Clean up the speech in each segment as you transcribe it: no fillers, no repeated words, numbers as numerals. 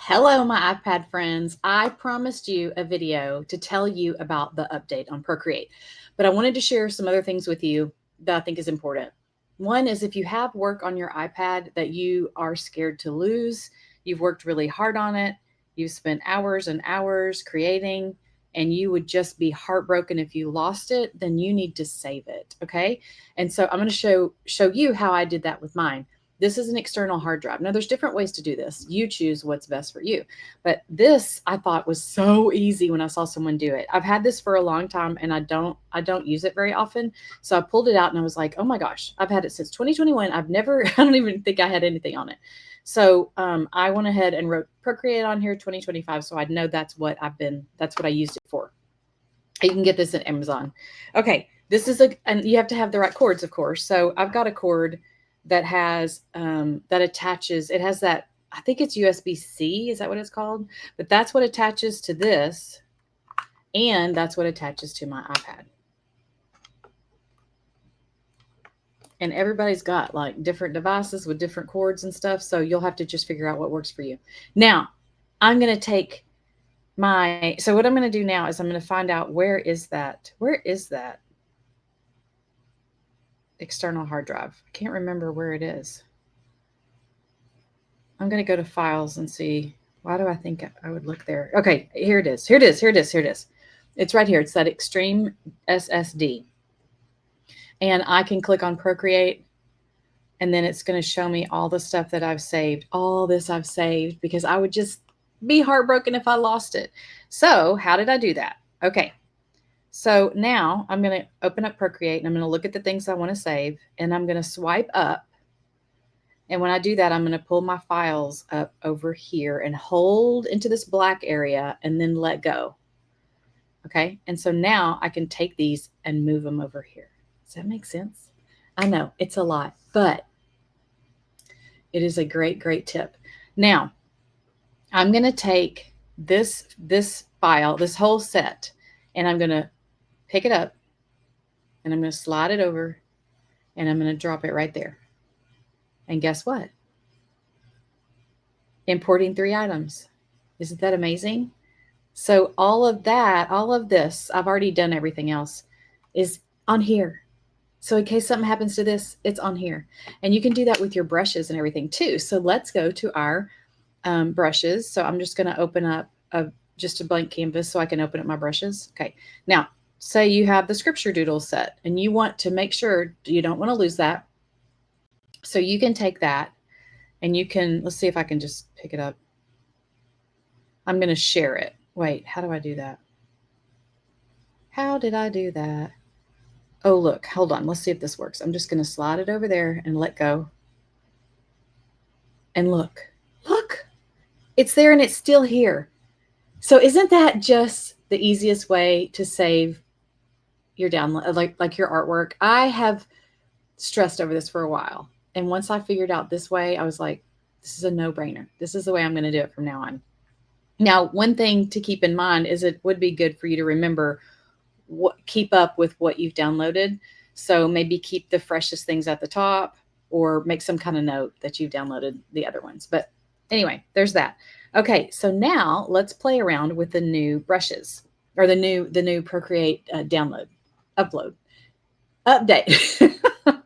Hello, my iPad friends. I promised you a video to tell you about the update on Procreate, but I wanted to share some other things with you that I think is important. One is if you have work on your iPad that you are scared to lose, you've worked really hard on it, you've spent hours and hours creating, and you would just be heartbroken if you lost it, then you need to save it. Okay. And so I'm going to show you how I did that with mine. This is an external hard drive. Now, there's different ways to do this. You choose what's best for you. But this I thought was so easy when I saw someone do it. I've had this for a long time and I don't use it very often. So I pulled it out and I was like, oh my gosh, I've had it since 2021. I've never, I don't even think I had anything on it. So I went ahead and wrote Procreate on here 2025. So I know that's what I used it for. You can get this at Amazon. Okay. This is and you have to have the right cords, of course. So I've got a cord that has that attaches. It has that, I think it's USB-C. Is that what it's called? But that's what attaches to this, and that's what attaches to my iPad. And everybody's got like different devices with different cords and stuff, so you'll have to just figure out what works for you. Now, I'm going to take so what I'm going to do now is I'm going to find out where is that external hard drive. I can't remember where it is. I'm going to go to files and see. Why do I think I would look there? Okay, here it is. It's right here. It's that Extreme SSD. And I can click on Procreate, and then it's going to show me all the stuff that I've saved. All this I've saved because I would just be heartbroken if I lost it. So how did I do that? Okay. So now I'm going to open up Procreate and I'm going to look at the things I want to save, and I'm going to swipe up. And when I do that, I'm going to pull my files up over here and hold into this black area and then let go. Okay. And so now I can take these and move them over here. Does that make sense? I know it's a lot, but it is a great, great tip. Now I'm going to take this file, this whole set, and I'm going to pick it up and I'm going to slide it over and I'm going to drop it right there. And guess what? Importing 3 items. Isn't that amazing? So all of this, I've already done everything else, is on here. So in case something happens to this, it's on here. And you can do that with your brushes and everything too. So let's go to our brushes. So I'm just going to open up just a blank canvas so I can open up my brushes. Okay. Now, say you have the scripture doodle set and you want to make sure you don't want to lose that. So you can take that and you can, let's see if I can just pick it up. I'm going to share it. Wait, how do I do that? How did I do that? Oh, look, hold on. Let's see if this works. I'm just going to slide it over there and let go. And look, it's there and it's still here. So isn't that just the easiest way to save your download, like your artwork? I have stressed over this for a while. And once I figured out this way, I was like, this is a no-brainer. This is the way I'm going to do it from now on. Now, one thing to keep in mind is it would be good for you to remember keep up with what you've downloaded. So maybe keep the freshest things at the top or make some kind of note that you've downloaded the other ones. But anyway, there's that. Okay, so now let's play around with the new brushes or the new Procreate update.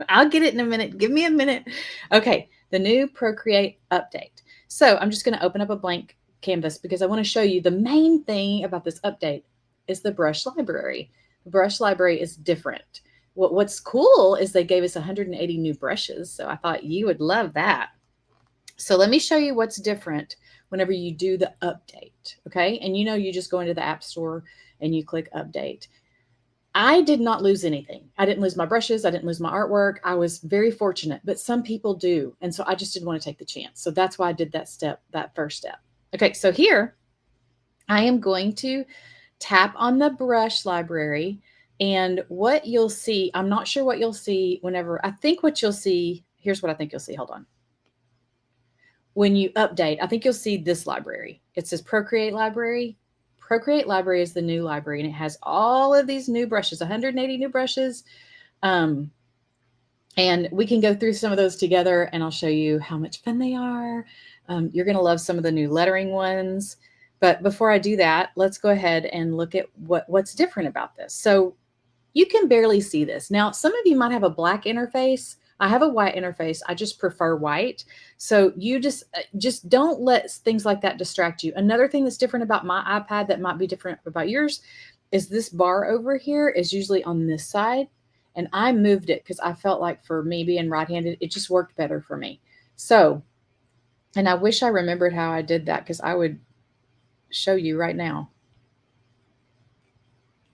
I'll get it in a minute. Give me a minute. Okay, the new Procreate update. So I'm just going to open up a blank canvas because I want to show you the main thing about this update is the brush library. The brush library is different. What's cool is they gave us 180 new brushes, so I thought you would love that. So let me show you what's different whenever you do the update, okay? And you just go into the App Store and you click update. I did not lose anything. I didn't lose my brushes. I didn't lose my artwork. I was very fortunate, but some people do. And so I just didn't want to take the chance. So that's why I did that first step. Okay, so here I am going to tap on the brush library, and what you'll see, I'm not sure what you'll see here's what I think you'll see. Hold on. When you update, I think you'll see this library. It says Procreate Library. Procreate Library is the new library, and it has all of these new brushes, 180 new brushes. And we can go through some of those together, and I'll show you how much fun they are. You're going to love some of the new lettering ones. But before I do that, let's go ahead and look at what's different about this. So you can barely see this. Now, some of you might have a black interface. I have a white interface. I just prefer white. So you just don't let things like that distract you. Another thing that's different about my iPad that might be different about yours is this bar over here is usually on this side. And I moved it because I felt like for me being right-handed, it just worked better for me. So, and I wish I remembered how I did that because I would show you right now.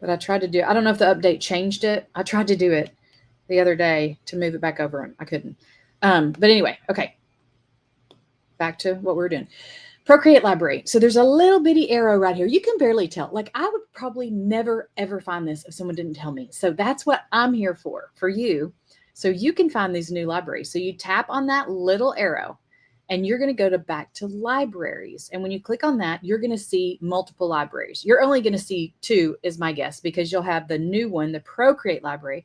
But I tried to do, I don't know if the update changed it. I tried to do it the other day to move it back over and I couldn't. But anyway, okay. Back to what we're doing. Procreate library. So there's a little bitty arrow right here. You can barely tell. Like I would probably never, ever find this if someone didn't tell me. So that's what I'm here for you. So you can find these new libraries. So you tap on that little arrow and you're going to go to back to libraries. And when you click on that, you're going to see multiple libraries. You're only going to see 2 is my guess, because you'll have the new one, the Procreate library,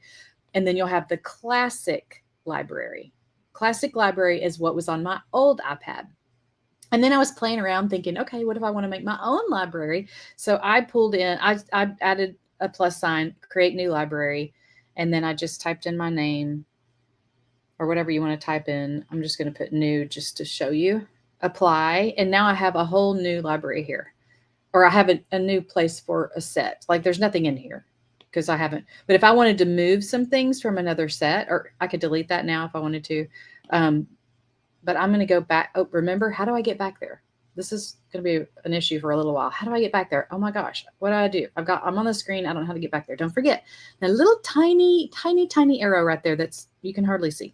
and then you'll have the classic library. Classic library is what was on my old iPad. And then I was playing around thinking, okay, what if I want to make my own library? So I pulled in, I added a plus sign, create new library. And then I just typed in my name or whatever you want to type in. I'm just going to put new just to show you. Apply. And now I have a whole new library here. Or I have a new place for a set. Like there's nothing in here because I haven't. But if I wanted to move some things from another set, or I could delete that now if I wanted to. But I'm going to go back. Oh, remember, how do I get back there? This is going to be an issue for a little while. How do I get back there? Oh my gosh, what do? I'm on the screen. I don't know how to get back there. Don't forget that little tiny, tiny, tiny arrow right there that's you can hardly see.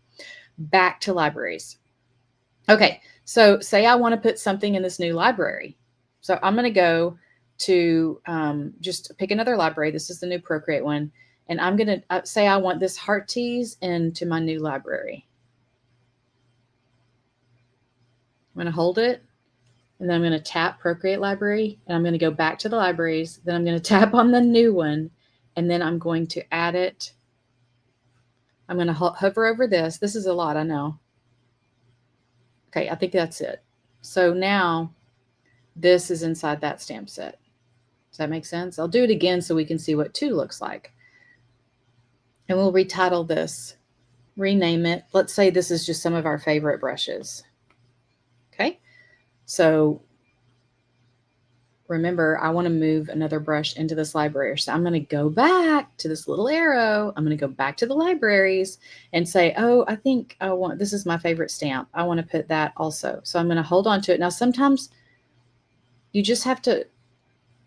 Back to libraries. Okay, so say I want to put something in this new library. So I'm going to go to just pick another library. This is the new Procreate one. And I'm going to say I want this heart tease into my new library. I'm going to hold it, and then I'm going to tap Procreate library, and I'm going to go back to the libraries. Then I'm going to tap on the new one, and then I'm going to add it. I'm going to hover over this. This is a lot, I know. Okay, I think that's it. So now this is inside that stamp set. Does that make sense? I'll do it again so we can see what 2 looks like. And we'll retitle this, rename it. Let's say this is just some of our favorite brushes. Okay, so remember, I want to move another brush into this library. So I'm going to go back to this little arrow. I'm going to go back to the libraries and say, oh, I think I want, this is my favorite stamp. I want to put that also. So I'm going to hold on to it. Now, sometimes you just have to,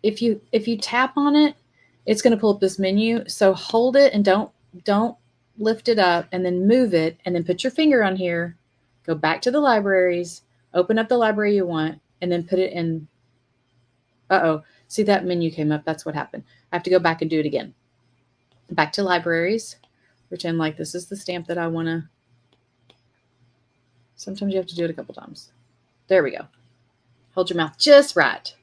if you tap on it, it's going to pull up this menu. So hold it and don't lift it up, and then move it, and then put your finger on here, go back to the libraries, open up the library you want, and then put it in. Uh-oh, see that menu came up. That's what happened. I have to go back and do it again. Back to libraries, pretend like this is the stamp that I want to. Sometimes you have to do it a couple times. There we go. Hold your mouth just right.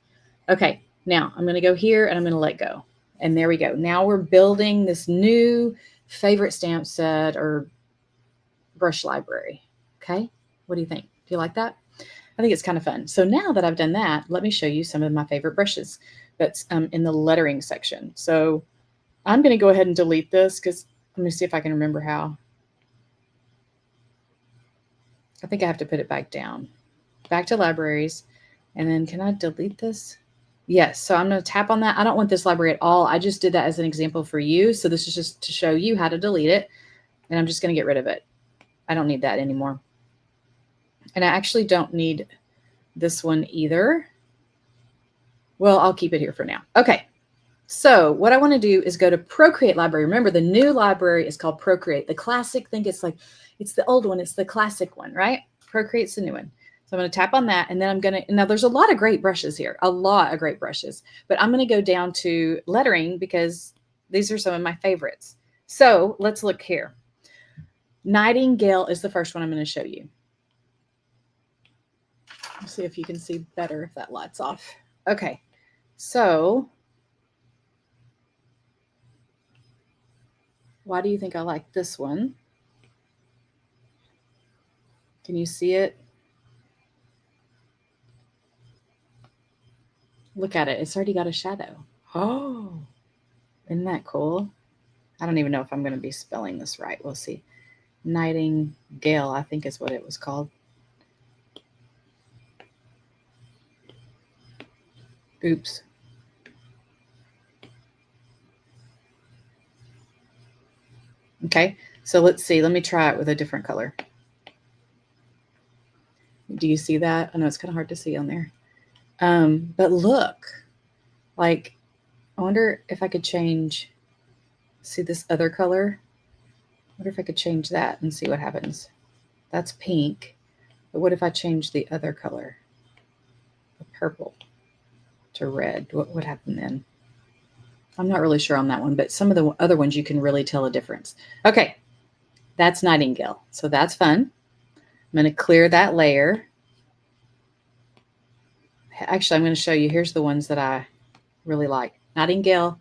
Okay, now I'm going to go here and I'm going to let go. And there we go. Now we're building this new favorite stamp set or brush library. Okay, what do you think? Do you like that? I think it's kind of fun. So now that I've done that, let me show you some of my favorite brushes that's in the lettering section. So I'm going to go ahead and delete this because let me see if I can remember how. I think I have to put it back down. Back to libraries. And then can I delete this? Yes. So I'm going to tap on that. I don't want this library at all. I just did that as an example for you. So this is just to show you how to delete it. And I'm just going to get rid of it. I don't need that anymore. And I actually don't need this one either. Well, I'll keep it here for now. Okay. So what I want to do is go to Procreate library. Remember, the new library is called Procreate. The classic, think it's like, it's the old one. It's the classic one, right? Procreate's the new one. So I'm going to tap on that, and then I'm going to, now there's a lot of great brushes here, a lot of great brushes, but I'm going to go down to lettering because these are some of my favorites. So let's look here. Nightingale is the first one I'm going to show you. Let's see if you can see better if that light's off. Okay. So why do you think I like this one? Can you see it? Look at it. It's already got a shadow. Oh, isn't that cool? I don't even know if I'm going to be spelling this right. We'll see. Nightingale, I think is what it was called. Oops. Okay, so let's see. Let me try it with a different color. Do you see that? I know it's kind of hard to see on there. But look, like, I wonder if I could change, see this other color? I wonder if I could change that and see what happens. That's pink. But what if I change the other color, the purple, to red? What would happen then? I'm not really sure on that one, but some of the other ones you can really tell a difference. Okay, that's Nightingale. So that's fun. I'm going to clear that layer. Actually, I'm going to show you. Here's the ones that I really like. Nightingale,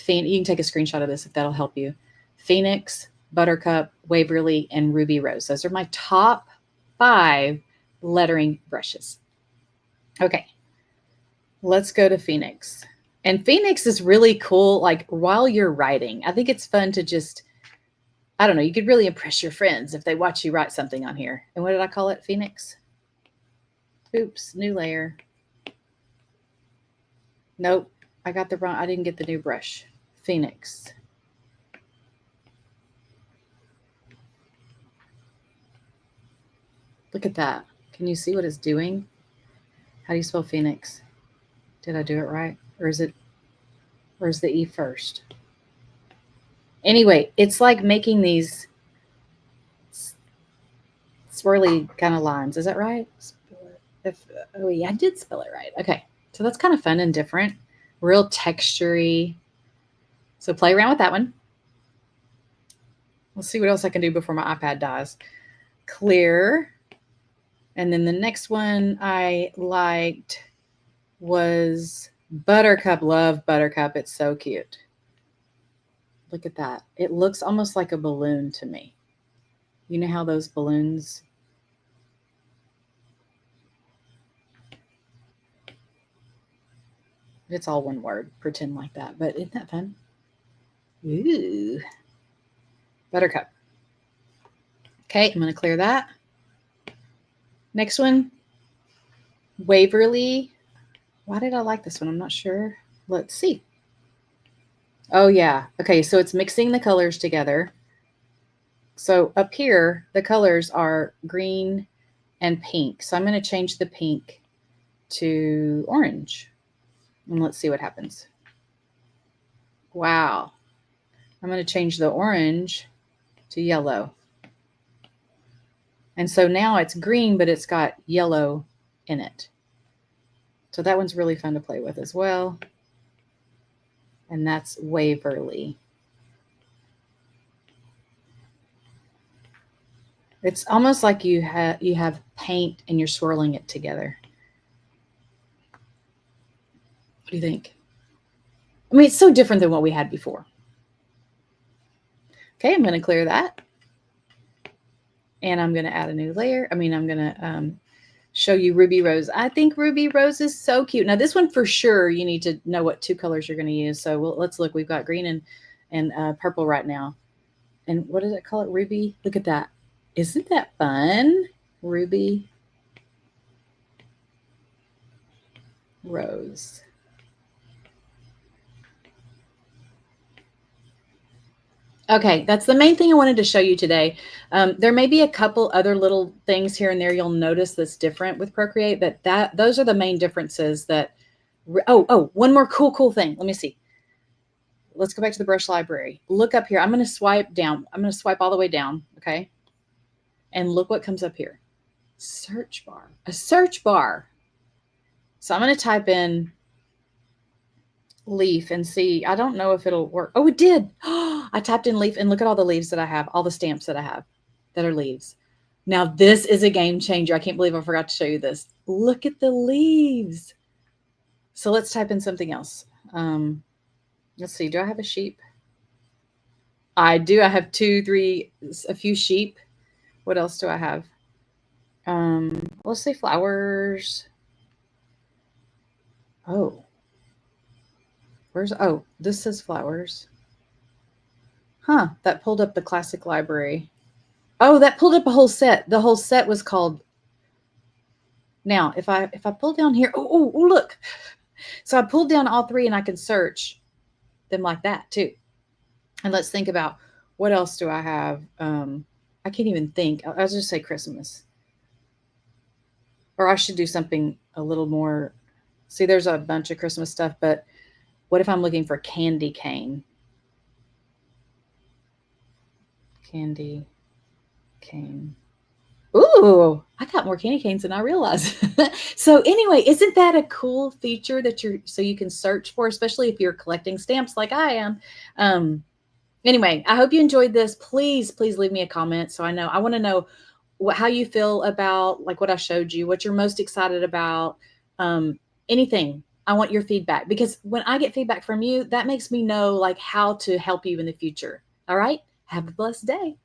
you can take a screenshot of this if that'll help you. Phoenix, Buttercup, Waverly, and Ruby Rose. Those are my top 5 lettering brushes. Okay, let's go to Phoenix. And Phoenix is really cool, like while you're writing. I think it's fun to just, I don't know, you could really impress your friends if they watch you write something on here. And what did I call it? Phoenix? Oops, new layer. Nope, I got the wrong, I didn't get the new brush. Phoenix. Look at that. Can you see what it's doing? How do you spell Phoenix? Did I do it right? Or is the E first? Anyway, it's like making these swirly kind of lines. Is that right? Oh yeah, I did spell it right. Okay. So that's kind of fun and different. Real textury. So play around with that one. Let's see what else I can do before my iPad dies. Clear. And then the next one I liked was Buttercup. Love Buttercup. It's so cute. Look at that. It looks almost like a balloon to me. You know how those balloons, it's all one word, pretend like that. But isn't that fun? Ooh. Buttercup. Okay, I'm going to clear that. Next one, Waverly. Why did I like this one? I'm not sure. Let's see. Oh, yeah. Okay, so it's mixing the colors together. So up here, the colors are green and pink. So I'm going to change the pink to orange. And let's see what happens. Wow. I'm going to change the orange to yellow. And so now it's green, but it's got yellow in it. So that one's really fun to play with as well. And that's Waverly. It's almost like you have paint and you're swirling it together. What do you think? I mean, it's so different than what we had before. Okay, I'm going to clear that. And I'm going to add a new layer. I'm going to show you Ruby Rose. I think Ruby Rose is so cute. Now, this one for sure, you need to know what 2 colors you're going to use. So let's look. We've got green and purple right now. And what does it call it? Ruby? Look at that. Isn't that fun? Ruby Rose. Okay, that's the main thing I wanted to show you today. There may be a couple other little things here and there you'll notice that's different with Procreate, but those are the main differences that. One more cool thing. Let me see. Let's go back to the brush library. Look up here. I'm going to swipe down. I'm going to swipe all the way down. Okay. And look what comes up here. Search bar. A search bar. So I'm going to type in leaf and see. I don't know if it'll work. Oh, it did. I typed in leaf and look at all the leaves that I have, all the stamps that I have that are leaves. Now, this is a game changer. I can't believe I forgot to show you this. Look at the leaves. So let's type in something else. Let's see. Do I have a sheep? I do. I have 2, 3, a few sheep. What else do I have? Let's say flowers. Oh, Oh, this says flowers. Huh, that pulled up the classic library. Oh, that pulled up a whole set. The whole set was called. Now, if I pull down here, oh, look. So I pulled down all three and I can search them like that too. And let's think about what else do I have? I can't even think. I'll just say Christmas. Or I should do something a little more. See, there's a bunch of Christmas stuff, but what if I'm looking for candy cane? Candy cane. Ooh, I got more candy canes than I realized. So anyway, isn't that a cool feature that you can search for, especially if you're collecting stamps like I am? Um, anyway, I hope you enjoyed this. Please leave me a comment so I know. I want to know how you feel about like what I showed you, what you're most excited about, um, anything. I want your feedback because when I get feedback from you, that makes me know like how to help you in the future. All right. Have a blessed day.